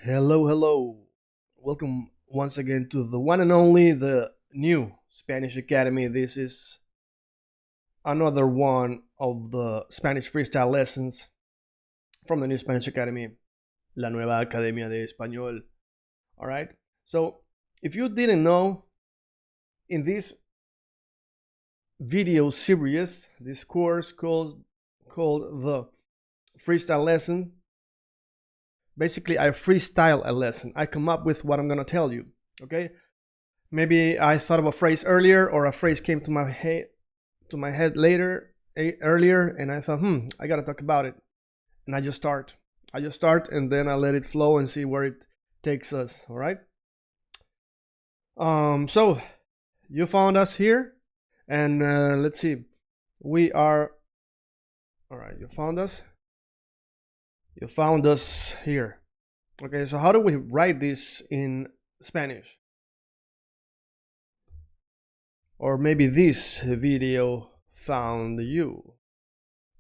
Hello, hello. Welcome once again to the one and only, the new Spanish Academy. This is another one of the Spanish freestyle lessons from the new Spanish Academy, La Nueva Academia de Español. All right. So, if you didn't know, in this video series, this course called the Freestyle Lesson, basically I freestyle a lesson. I come up with what I'm gonna tell you. Okay, maybe I thought of a phrase earlier, or a phrase came to my head earlier, and I thought, I gotta talk about it, and I just start, and then I let it flow and see where it takes us. All right. So you found us here, and let's see, we are. All right, you found us. You found us here. Okay, so how do we write this in Spanish? Or maybe this video found you.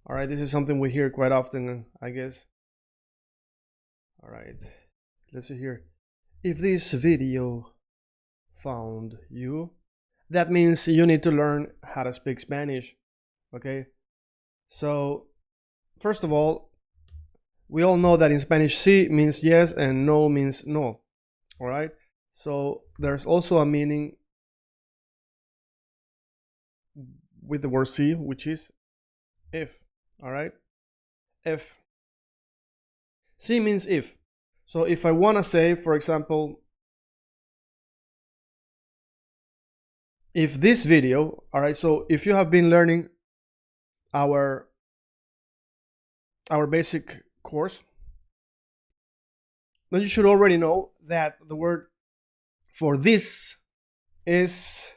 All right, this is something we hear quite often, I guess. All right, let's see here. If this video found you, that means you need to learn how to speak Spanish. Okay, so first of all, we all know that in Spanish, sí means yes and no means no. All right, so there's also a meaning with the word sí, which is if. All right, if. Sí means if. So if I want to say, for example, if this video, all right, so if you have been learning our basic course, then you should already know that the word for this is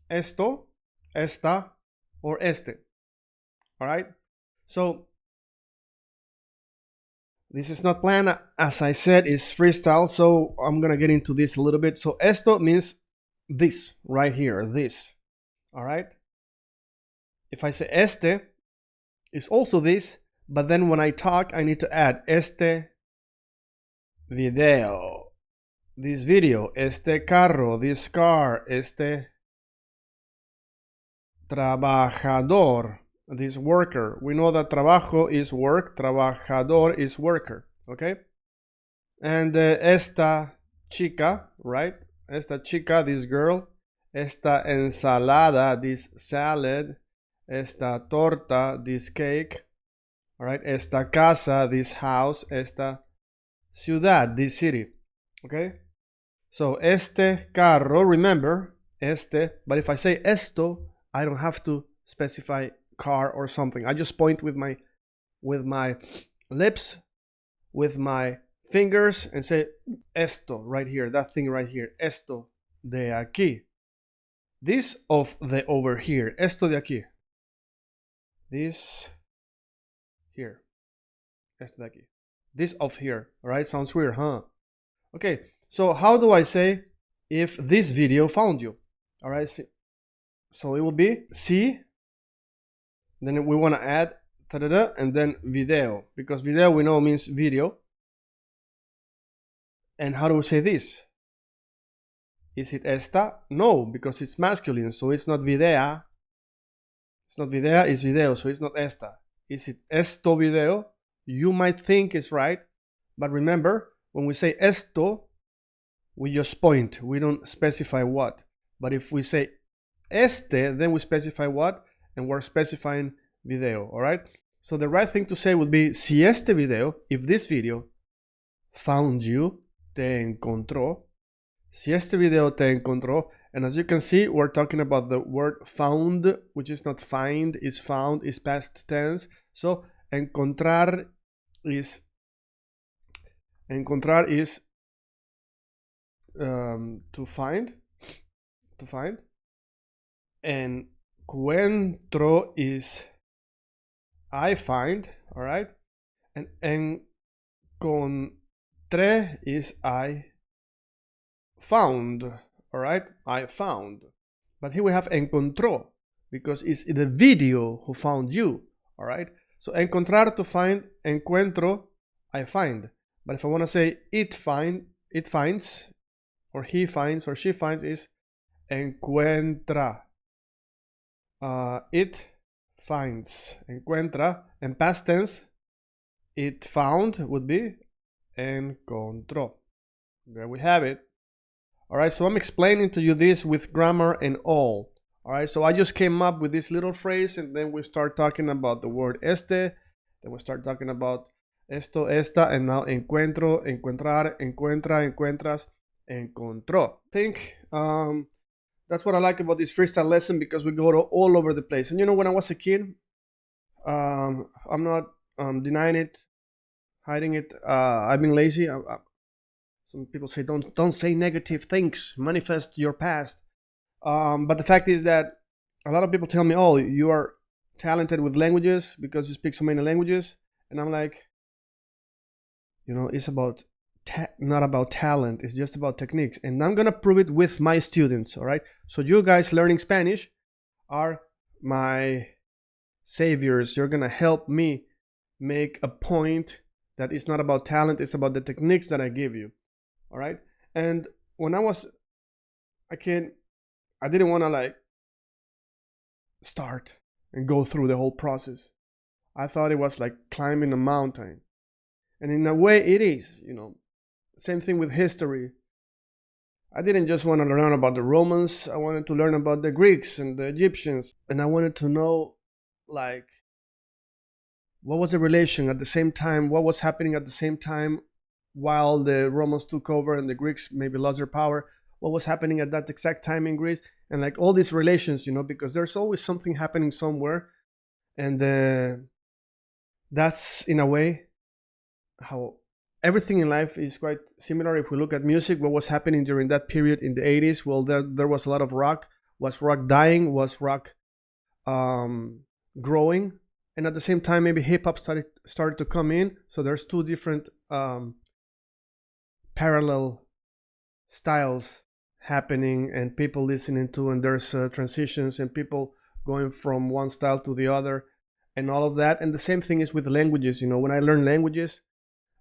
esto, esta, or este. All right, so this is not planned, as I said, it's freestyle, so I'm gonna get into this a little bit. So esto means this right here, this. All right, if I say este, it's also this, but then when I talk, I need to add este video, this video, este carro, this car, este trabajador, this worker. We know that trabajo is work, trabajador is worker, okay? And esta chica, right? Esta chica, this girl, esta ensalada, this salad, esta torta, this cake, all right? Esta casa, this house, esta ciudad, this city, okay? So este carro, remember, este, but if I say esto, I don't have to specify car or something. I just point with my lips, with my fingers, and say esto right here, that thing right here, esto de aquí. This of the over here, esto de aquí. This here, esto de aquí. This of here, all right? Sounds weird, huh? Okay, so how do I say if this video found you? All right, so it will be sí, then we want to add ta-da-da, and then video, because video we know means video. And how do we say this? Is it esta? No, because it's masculine, so it's not videa. It's not videa, it's video, so it's not esta. Is it esto video? You might think it's right, but remember, when we say esto, we just point, we don't specify what. But if we say este, then we specify what, and we're specifying video, all right? So the right thing to say would be, si este video, if this video found you, te encontró, si este video te encontró. And as you can see, we're talking about the word found, which is not find, is found, is past tense. So encontrar is to find. Encuentro is I find, all right? And encontré is I found, all right? I found. But here we have encontró, because it's the video who found you, all right? So encontrar, to find, encuentro, I find. But if I want to say it finds, or he finds, or she finds, is encuentra. It finds, encuentra. And past tense, it found would be encontró. There we have it. All right, so I'm explaining to you this with grammar and all. All right, so I just came up with this little phrase, and then we start talking about the word then we start talking about esto, esta, and now encuentro, encontrar, encuentra, encuentras, encontró. I think that's what I like about this freestyle lesson, because we go all over the place. And you know, when I was a kid, I'm not denying it, hiding it. I've been lazy. Some people say don't say negative things, manifest your past. But the fact is that a lot of people tell me, oh, you are talented with languages because you speak so many languages. And I'm like, you know, it's about not about talent, it's just about techniques. And I'm gonna prove it with my students. All right, so you guys learning Spanish are my saviors. You're gonna help me make a point that it's not about talent, it's about the techniques that I give you. All right, and when I was a kid, I didn't want to like start and go through the whole process. I thought it was like climbing a mountain. And in a way it is, you know. Same thing with history. I didn't just want to learn about the Romans, I wanted to learn about the Greeks and the Egyptians. And I wanted to know, like, what was the relation at the same time, what was happening at the same time while the Romans took over and the Greeks maybe lost their power. What was happening at that exact time in Greece, and like all these relations, you know, because there's always something happening somewhere. And that's in a way how everything in life is quite similar. If we look at music, what was happening during that period in the 80s, well, there was a lot of rock. Was rock dying? Was rock growing? And at the same time, maybe hip-hop started to come in. So there's two different parallel styles happening and people listening to, and there's transitions and people going from one style to the other and all of that. And the same thing is with languages. You know, when I learn languages,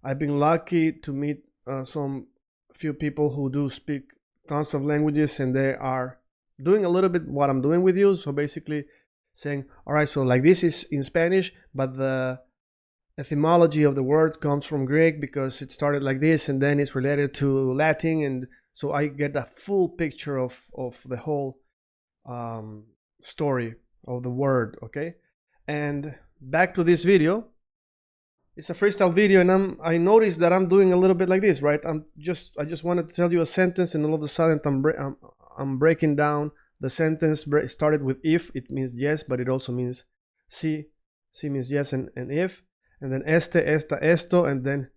I've been lucky to meet some few people who do speak tons of languages, and they are doing a little bit what I'm doing with you. So basically saying, all right, so like this is in Spanish, but the etymology of the word comes from Greek because it started like this, and then it's related to Latin. And so I get a full picture of the whole story of the word, okay? And back to this video. It's a freestyle video, and I noticed that I'm doing a little bit like this, right? I just wanted to tell you a sentence, and all of a sudden I'm breaking down the sentence. Started with if, it means yes, but it also means si. Si means yes and if. And then esta, esto, and then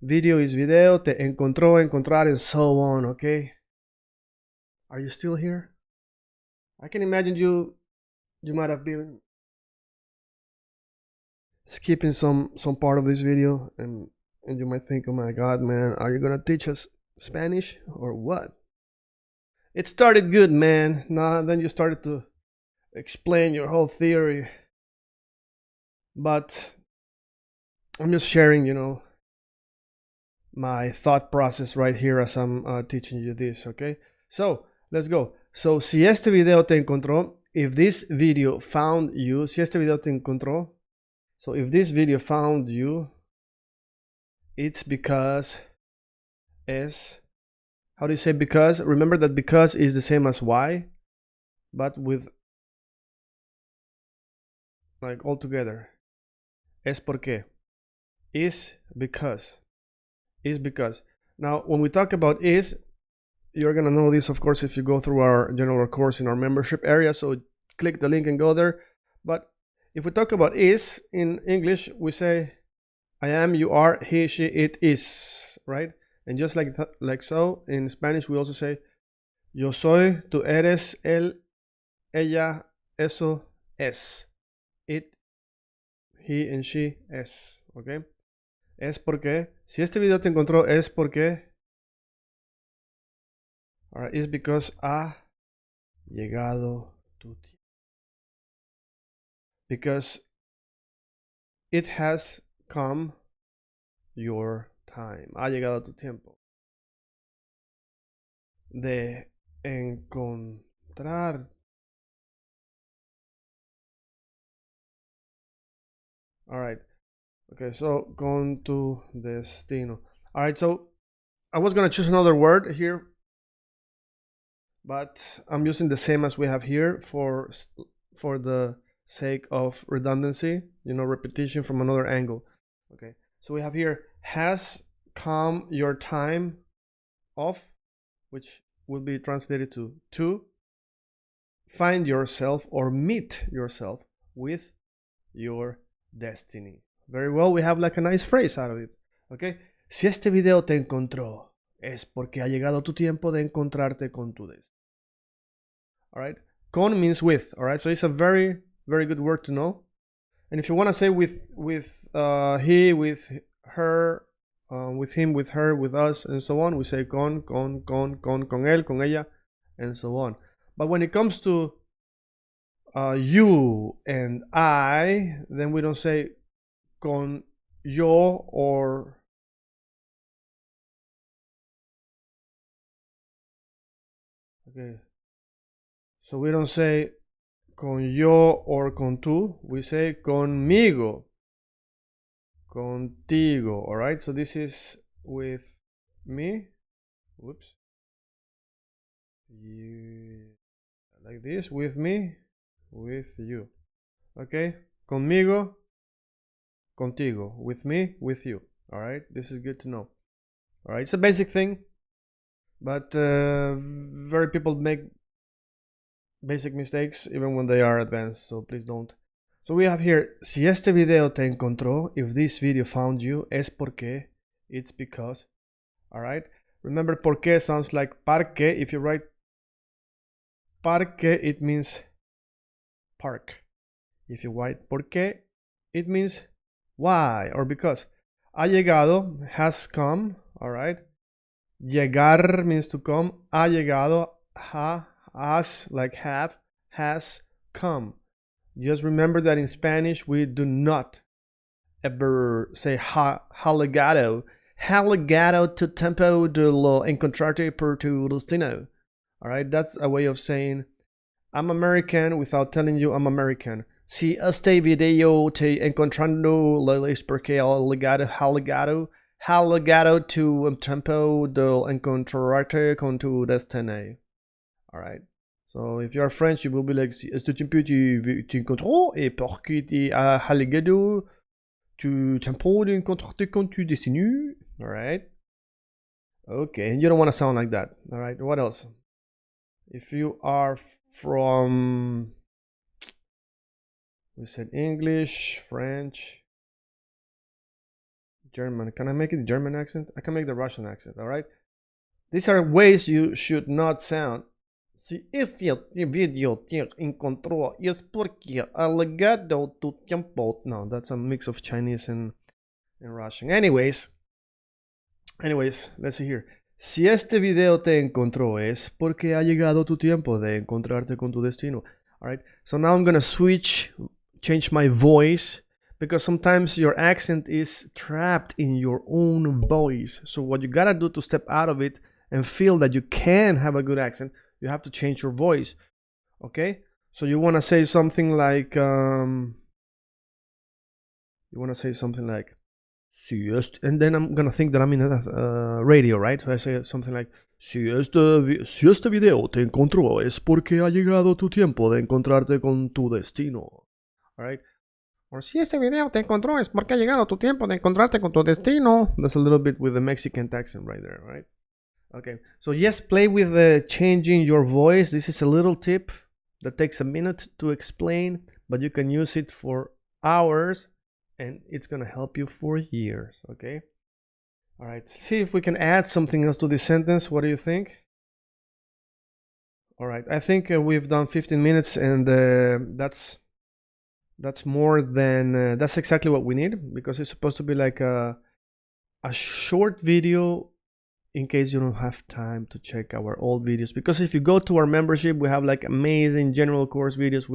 video is video, te encontró, encontrar, and so on, okay? Are you still here? I can imagine you might have been skipping some part of this video, and you might think, oh my god, man, are you gonna teach us Spanish or what? It started good, man. Now then you started to explain your whole theory, but I'm just sharing, you know, my thought process right here as I'm teaching you this, okay? So let's go. So si este video te encontró, if this video found you, si este video te encontró, so if this video found you, it's because how do you say because? Remember that because is the same as why, but with like all together. Es porque. Is because. Is because. Now, when we talk about is, you're gonna know this, of course, if you go through our general course in our membership area. So click the link and go there. But if we talk about is in English, we say I am, you are, he, she, it is, right? And just like so, in Spanish we also say yo soy, tú eres, él, ella, eso, es. It, he, and she, es, okay? Es porque, si este video te encontró, es porque, alright, it's because ha llegado tu tiempo. Because it has come your time. Ha llegado tu tiempo de encontrar. All right. Okay, so con tu destino. All right, so I was gonna choose another word here, but I'm using the same as we have here for the sake of redundancy, repetition from another angle. Okay, so we have here, has come your time of, which will be translated to find yourself or meet yourself with your destiny. Very well, we have like a nice phrase out of it. Okay, si este video te encontró, es porque ha llegado tu tiempo de encontrarte con tu destino. All right, con means with. All right, so it's a very, very good word to know. And if you want to say with he, with her, with him, with her, with us, and so on, we say con él, con ella, and so on. But when it comes to you and I, then we don't say con yo or okay. So we don't say con yo or con tú, we say conmigo, contigo. All right, so this is with me. Whoops. You, like this, with me, with you. Okay, conmigo, contigo, with me, with you. All right, this is good to know. All right, it's a basic thing, but very people make basic mistakes even when they are advanced, so please don't. So we have here, si este video te encontró, if this video found you, es porque, it's because. All right, remember, porque sounds like parque. If you write parque, it means park. If you write porque, it means why or because. Ha llegado, has come. All right, llegar means to come. Ha llegado, has, like have, has come. Just remember that in Spanish we do not ever say ha llegado tu tiempo de lo encontrarte por tu destino. All right, that's a way of saying I'm American without telling you I'm American. Si este video te encontrando es porque ha llegado tu tiempo de encontrarte con tu destino. All right. So if you are French, you will be like, si este tiempo te encontró et porque te ha llegado tu tiempo de encontrarte con tu destino. All right. Okay, and you don't want to sound like that. All right. What else? If you are from, we said English, French, German. Can I make it the German accent? I can make the Russian accent. All right. These are ways you should not sound. Si este video te encontró es porque ha llegado tu tiempo. No, that's a mix of Chinese and Russian. Anyways, let's see here. Si este video te encontró es porque ha llegado tu tiempo de encontrarte con tu destino. All right. So now I'm gonna change my voice because sometimes your accent is trapped in your own voice. So what you gotta do to step out of it and feel that you can have a good accent, you have to change your voice. Okay, so you want to say something like and then I'm gonna think that I'm in a radio, right? So I say something like si este video te encontró es porque ha llegado tu tiempo de encontrarte con tu destino. All right, or si este video te encontró es porque ha llegado tu tiempo de encontrarte con tu destino. That's a little bit with the Mexican accent right there, right? Okay, so yes, play with changing your voice. This is a little tip that takes a minute to explain, but you can use it for hours and it's gonna help you for years, okay? All right, see if we can add something else to this sentence. What do you think? All right, I think we've done 15 minutes and that's more than, that's exactly what we need because it's supposed to be like a short video in case you don't have time to check our old videos, because if you go to our membership we have like amazing general course videos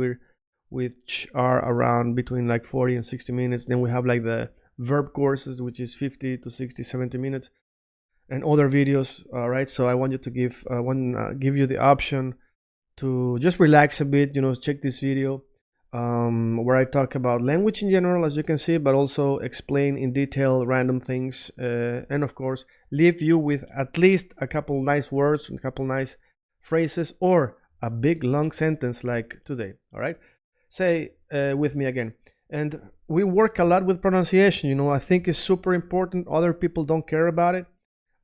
which are around between like 40 and 60 minutes. Then we have like the verb courses, which is 50 to 60, 70 minutes, and other videos. All right, so I want you to give you the option to just relax a bit, check this video where I talk about language in general, as you can see, but also explain in detail random things, and of course leave you with at least a couple nice words and a couple nice phrases, or a big long sentence like today. All right, say with me again. And we work a lot with pronunciation. I think it's super important. Other people don't care about it.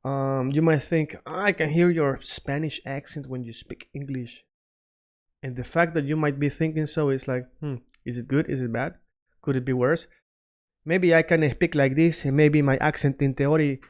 You might think, I can hear your Spanish accent when you speak English. And the fact that you might be thinking so is like, is it good? Is it bad? Could it be worse? Maybe I can speak like this, and maybe my accent in theory,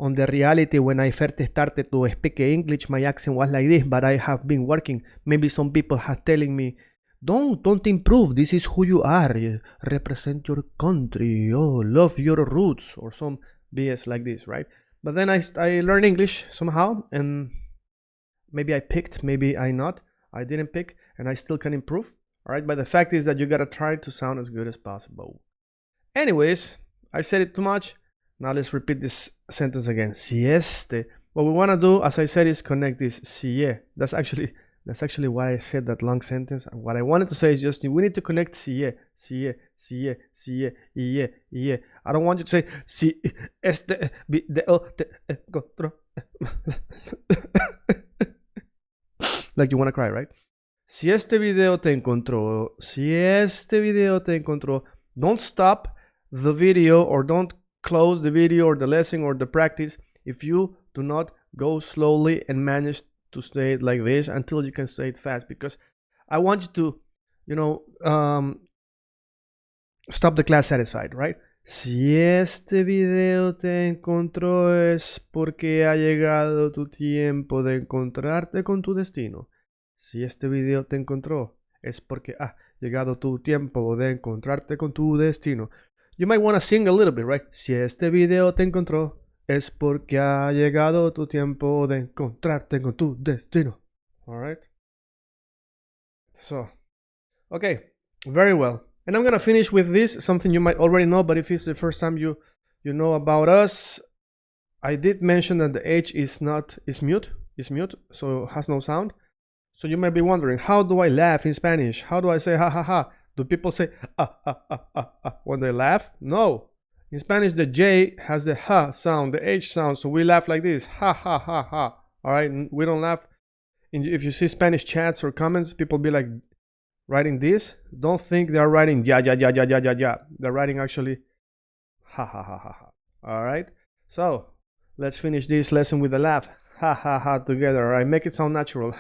on the reality, when I first started to speak English, my accent was like this, but I have been working. Maybe some people have telling me, don't improve, this is who you are, represent your country, love your roots, or some BS like this, right? But then I learned English somehow, and maybe I picked, maybe I didn't pick, and I still can improve. All right, but the fact is that you gotta try to sound as good as possible. Anyways, I said it too much. Now let's repeat this sentence again. Si este. What we want to do, as I said, is connect this si. That's actually why I said that long sentence. And what I wanted to say is just we need to connect si, si, si, si, ye. I don't want you to say si este video te encontró. Like you want to cry, right? Si este video te encontró. Si este video te encontró. Don't stop the video, or don't close the video or the lesson or the practice if you do not go slowly and manage to say it like this until you can say it fast, because I want you to stop the class satisfied, right? Si este video te encontró es porque ha llegado tu tiempo de encontrarte con tu destino. Si este video te encontró es porque ha llegado tu tiempo de encontrarte con tu destino. You might want to sing a little bit, right? Si este video te encontró, es porque ha llegado tu tiempo de encontrarte con tu destino. All right? So, okay, very well. And I'm going to finish with this, something you might already know, but if it's the first time you know about us, I did mention that the H is mute, so it has no sound. So you might be wondering, how do I laugh in Spanish? How do I say ha ha ha? Do people say when they laugh? No. In Spanish, the J has the ha sound, the H sound, so we laugh like this, ha ha ha ha. All right, we don't laugh. If you see Spanish chats or comments, people be like writing this. Don't think they are writing ya. They're writing actually ha ha ha ha ha. All right. So let's finish this lesson with a laugh, ha ha ha, together. All right, make it sound natural.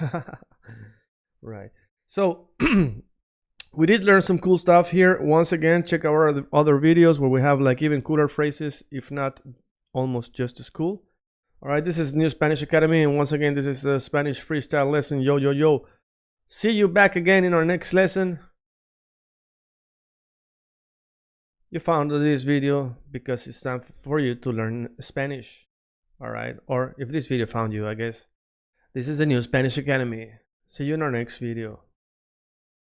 Right. So. We did learn some cool stuff here. Once again, check our other videos where we have like even cooler phrases, if not almost just as cool. All right, this is New Spanish Academy, and once again, this is a Spanish freestyle lesson. Yo, yo, yo. See you back again in our next lesson. You found this video because it's time for you to learn Spanish. All right, or if this video found you, I guess. This is the New Spanish Academy. See you in our next video.